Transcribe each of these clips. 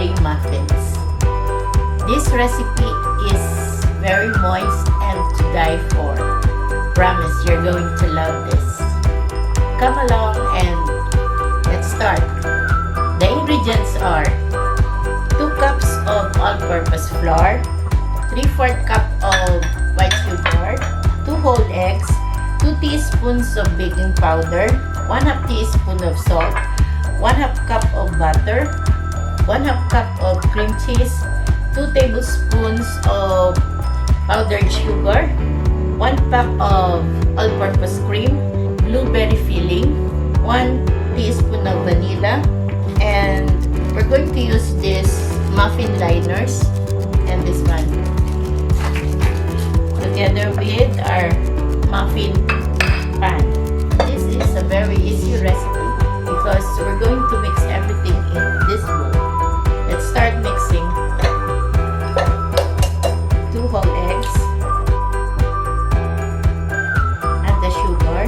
blueberry muffins. This recipe is very moist and to die for. Promise you're going to love this. Come along and let's start. The ingredients are 2 cups of all-purpose flour, 3/4 cup of white sugar, 2 whole eggs, 2 teaspoons of baking powder, 1/2 teaspoon of salt, 1/2 cup of butter, 1/2 cup of cream cheese, 2 tablespoons of powdered sugar, 1 pack of all-purpose cream, blueberry filling, 1 teaspoon of vanilla, and we're going to use this muffin liners and this one together with our muffin pan. This is a very easy recipe because we're going to mix everything in this bowl. Let's start mixing. 2 whole eggs, add the sugar,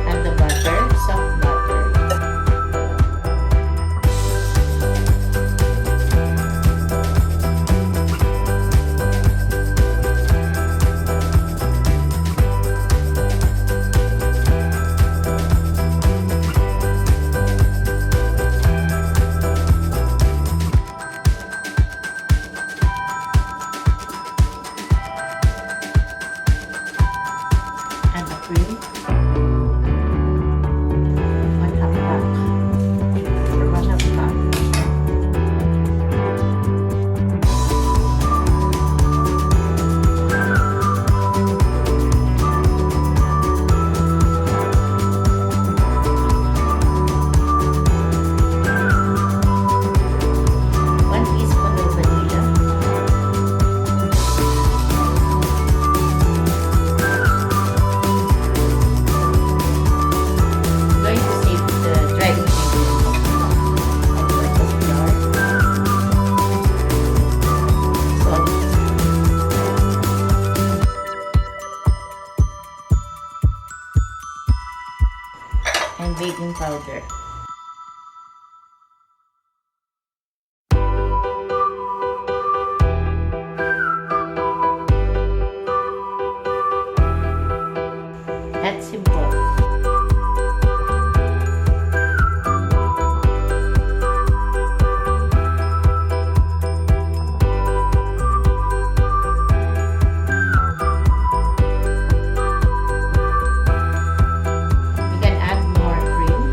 add the butter, soft butter, and the cream, 1/2 cup or 1/2 cup. One teaspoon of vanilla, going to save the dry ingredients of purpose flour, salt, and baking powder. That's simple. We can add more cream.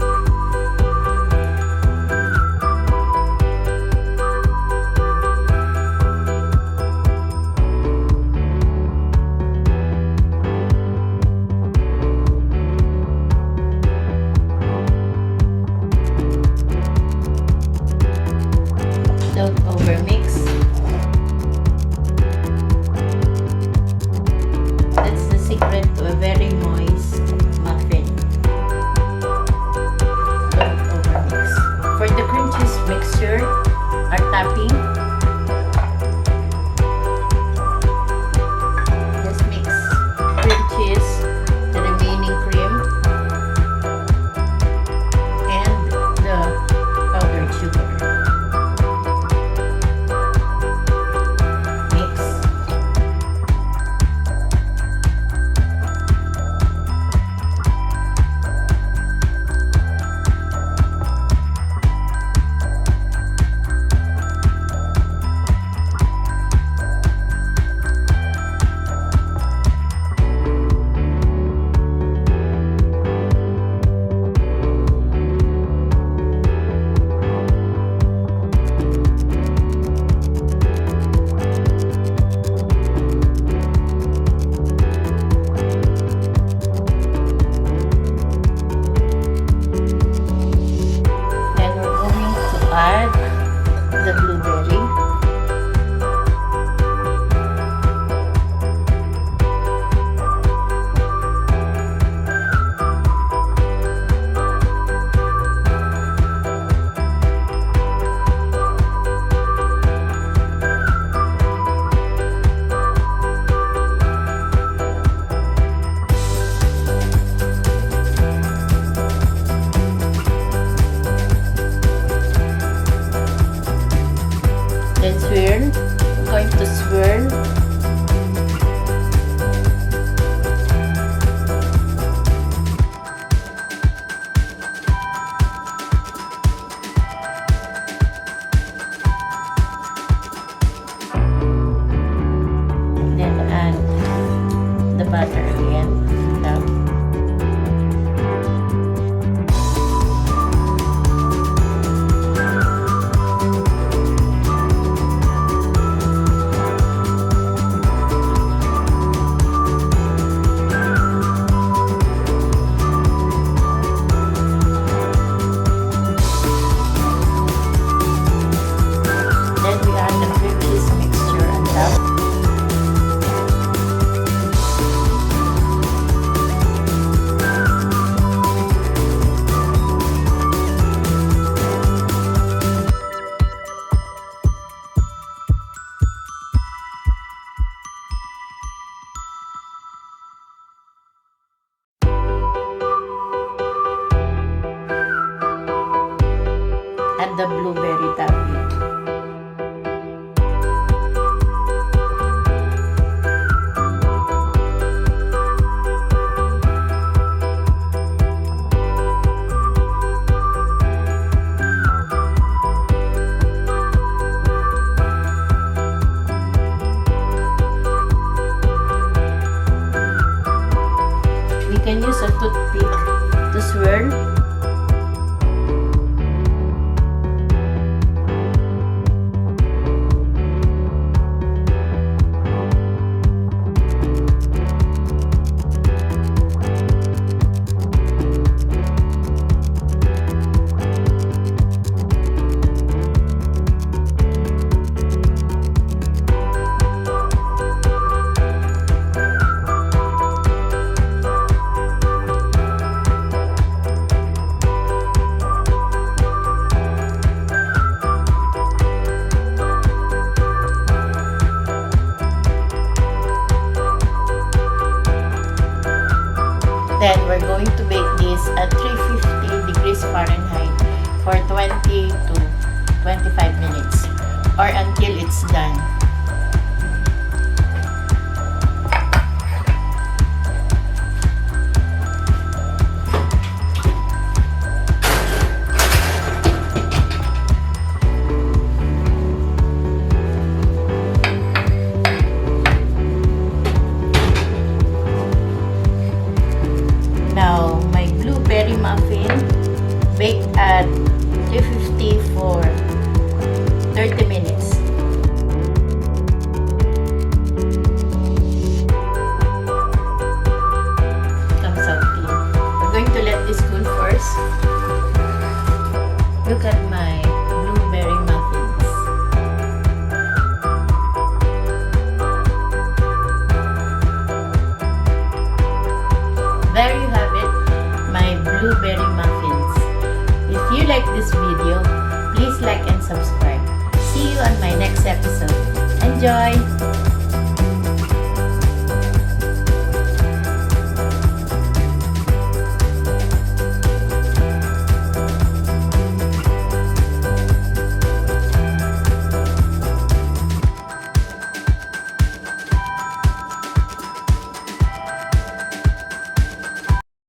butter again. Love. Then we add the cream cheese mixture on top. Add the blueberry topping. We can use a toothpick to swirl. Then we're going to bake this at 350 degrees Fahrenheit for 20 to 25 minutes or until it's done. Now, my blueberry muffin baked at 350 for 30 minutes. Comes out clean. We're going to let this cool first. Look at my blueberry muffins. There you have it, my blueberry muffins. If you like this video, please like and subscribe. See you on my next episode. Enjoy!